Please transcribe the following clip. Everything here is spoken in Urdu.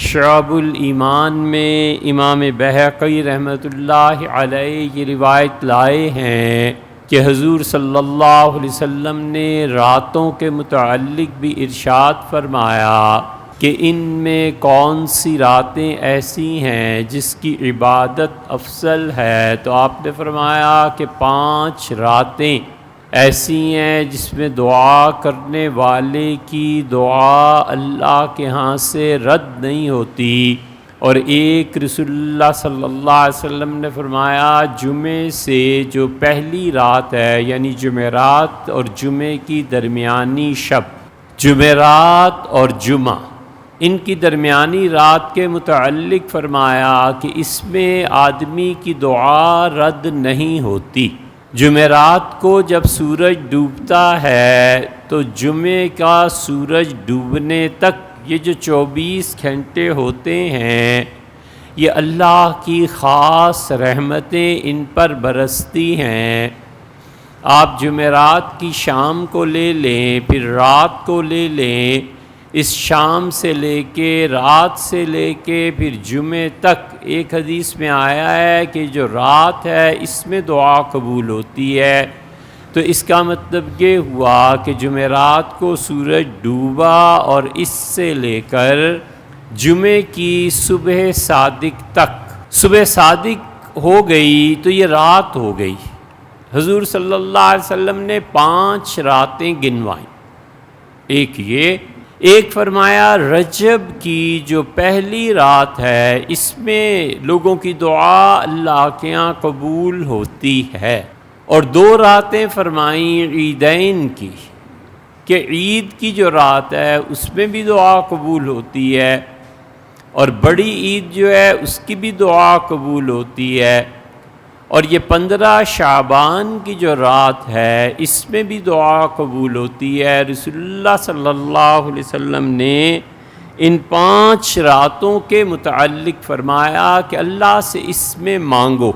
شعب الایمان میں امام بہقی رحمۃ اللہ علیہ یہ روایت لائے ہیں کہ حضور صلی اللہ علیہ وسلم نے راتوں کے متعلق بھی ارشاد فرمایا کہ ان میں کون سی راتیں ایسی ہیں جس کی عبادت افضل ہے، تو آپ نے فرمایا کہ 5 راتیں ایسی ہیں جس میں دعا کرنے والے کی دعا اللہ کے ہاں سے رد نہیں ہوتی، اور ایک رسول اللہ صلی اللہ علیہ وسلم نے فرمایا جمعے سے جو پہلی رات ہے، یعنی جمعرات اور جمعے کی درمیانی شب، جمعرات اور جمعہ ان کی درمیانی رات کے متعلق فرمایا کہ اس میں آدمی کی دعا رد نہیں ہوتی۔ جمعرات کو جب سورج ڈوبتا ہے تو جمعے کا سورج ڈوبنے تک یہ جو 24 گھنٹے ہوتے ہیں، یہ اللہ کی خاص رحمتیں ان پر برستی ہیں۔ آپ جمعرات کی شام کو لے لیں، پھر رات کو لے لیں، اس شام سے لے کے رات سے لے کے پھر جمعے تک ایک حدیث میں آیا ہے کہ جو رات ہے اس میں دعا قبول ہوتی ہے۔ تو اس کا مطلب یہ ہوا کہ جمعرات کو سورج ڈوبا اور اس سے لے کر جمعے کی صبح صادق تک، صبح صادق ہو گئی تو یہ رات ہو گئی۔ حضور صلی اللہ علیہ وسلم نے 5 راتیں گنوائیں۔ ایک فرمایا رجب کی جو پہلی رات ہے اس میں لوگوں کی دعا اللہ کے ہاں قبول ہوتی ہے، اور 2 راتیں فرمائیں عیدین کی کہ عید کی جو رات ہے اس میں بھی دعا قبول ہوتی ہے، اور بڑی عید جو ہے اس کی بھی دعا قبول ہوتی ہے، اور یہ 15 شعبان کی جو رات ہے اس میں بھی دعا قبول ہوتی ہے۔ رسول اللہ صلی اللہ علیہ وسلم نے ان 5 راتوں کے متعلق فرمایا کہ اللہ سے اس میں مانگو۔